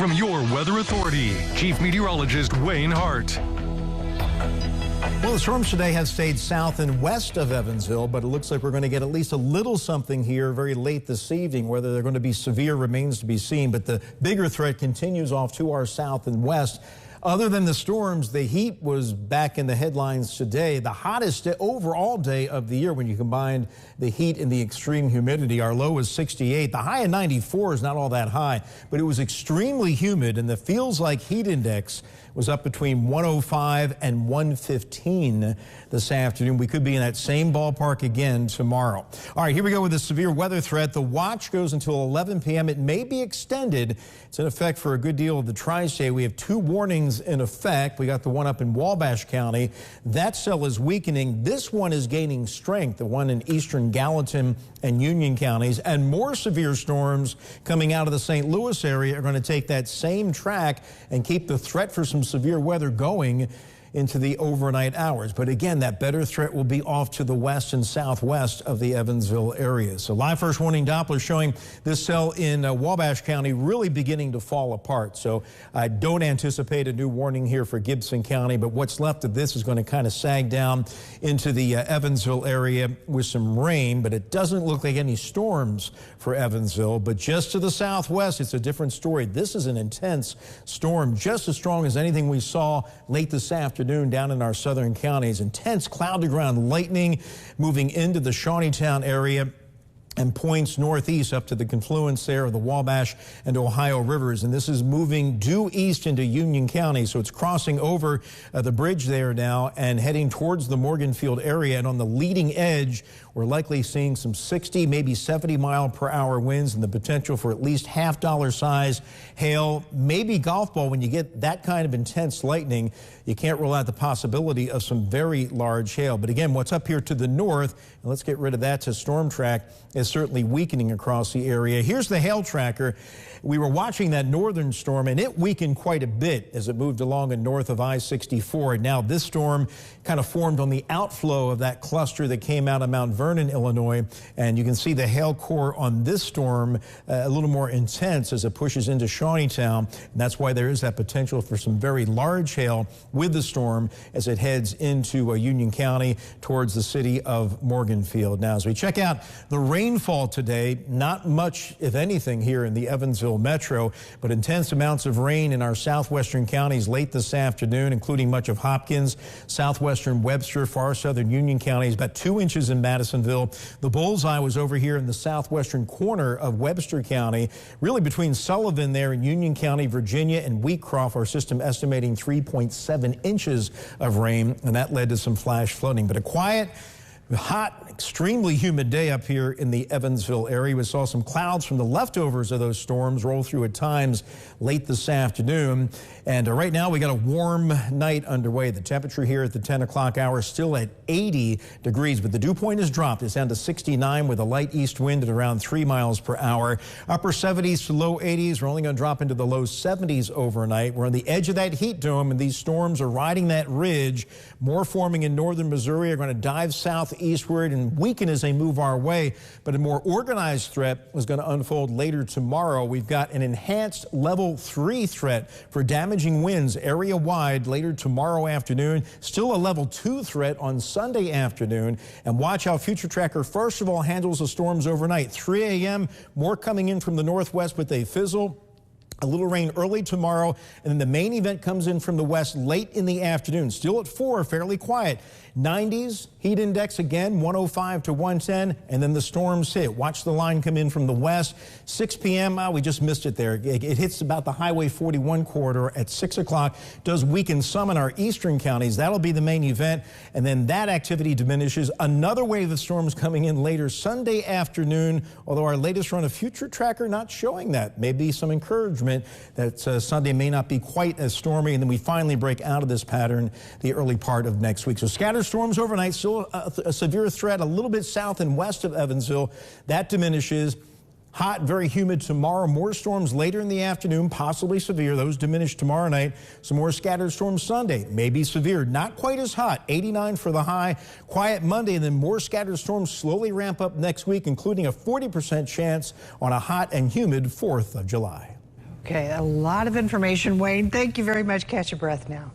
From your Weather Authority, Chief Meteorologist Wayne Hart. Well, the storms today have stayed south and west of Evansville, but it looks like we're going to get at least a little something here very late this evening. Whether they're going to be severe remains to be seen, but the bigger threat continues off to our south and west. Other than the storms, the heat was back in the headlines today. The hottest overall day of the year when you combine the heat and the extreme humidity. Our low was 68. The high of 94 is not all that high, but it was extremely humid, and the feels like heat index was up between 105 and 115 this afternoon. We could be in that same ballpark again tomorrow. All right, here we go with the severe weather threat. The watch goes until 11 p.m. It may be extended. It's in effect for a good deal of the tri-state. We have two warnings in effect. We got the one up in Wabash County. That cell is weakening. This one is gaining strength, the one in eastern Gallatin and Union counties. And more severe storms coming out of the St. Louis area are going to take that same track and keep the threat for some severe weather going into the overnight hours. But again, that better threat will be off to the west and southwest of the Evansville area. So live first warning Doppler showing this cell in Wabash County really beginning to fall apart. So I don't anticipate a new warning here for Gibson County, but what's left of this is going to kind of sag down into the Evansville area with some rain, but it doesn't look like any storms for Evansville. But just to the southwest, it's a different story. This is an intense storm, just as strong as anything we saw late this afternoon down in our southern counties. Intense cloud-to-ground lightning moving into the Shawneetown area and points northeast up to the confluence there of the Wabash and Ohio rivers. And this is moving due east into Union County. So it's crossing over the bridge there now and heading towards the Morganfield area. And on the leading edge, we're likely seeing some 60, maybe 70 mile per hour winds and the potential for at least $half size hail, maybe golf ball. When you get that kind of intense lightning, you can't rule out the possibility of some very large hail. But again, what's up here to the north, and let's get rid of that to storm track, is certainly weakening across the area. Here's the hail tracker. We were watching that northern storm, and it weakened quite a bit as it moved along and north of I-64. Now this storm kind of formed on the outflow of that cluster that came out of Mount Vernon, Illinois, and you can see the hail core on this storm a little more intense as it pushes into Shawneetown. And that's why there is that potential for some very large hail with the storm as it heads into Union County towards the city of Morganfield. Now, as we check out the rainfall today, not much, if anything, here in the Evansville metro, but intense amounts of rain in our southwestern counties late this afternoon, including much of Hopkins, southwestern Webster, far southern Union counties, about 2 inches in Madisonville. The bullseye was over here in the southwestern corner of Webster County, really between Sullivan there in Union County, Virginia, and Wheatcroft. Our system estimating 3.7 inches of rain, and that led to some flash flooding. But a quiet, hot, extremely humid day up here in the Evansville area. We saw some clouds from the leftovers of those storms roll through at times late this afternoon. And right now we got a warm night underway. The temperature here at the 10 o'clock hour still at 80 degrees, but the dew point has dropped. It's down to 69 with a light east wind at around 3 miles per hour. Upper 70s to low 80s. We're only going to drop into the low 70s overnight. We're on the edge of that heat dome, and these storms are riding that ridge. More forming in northern Missouri are going to dive southeastward and weaken as they move our way. But a more organized threat is going to unfold later tomorrow. We've got an enhanced level 3 threat for damaging winds area-wide later tomorrow afternoon. Still a level 2 threat on Sunday afternoon. And watch how Future Tracker first of all handles the storms overnight. 3 a.m., more coming in from the northwest, but they fizzle. A little rain early tomorrow, and then the main event comes in from the west late in the afternoon. Still at 4, fairly quiet. 90s, heat index again, 105 to 110, and then the storms hit. Watch the line come in from the west. 6 p.m., we just missed it there. It hits about the Highway 41 corridor at 6 o'clock. Does weaken some in our eastern counties. That'll be the main event, and then that activity diminishes. Another wave of storms coming in later Sunday afternoon, although our latest run of Future Tracker not showing that. Maybe some encouragement that Sunday may not be quite as stormy, and then we finally break out of this pattern the early part of next week. So scattered storms overnight, still a severe threat a little bit south and west of Evansville. That diminishes. Hot, very humid tomorrow. More storms later in the afternoon, possibly severe. Those diminish tomorrow night. Some more scattered storms Sunday, maybe severe. Not quite as hot, 89 for the high. Quiet Monday, and then more scattered storms slowly ramp up next week, including a 40% chance on a hot and humid 4th of July. Okay, a lot of information, Wayne. Thank you very much. Catch your breath now.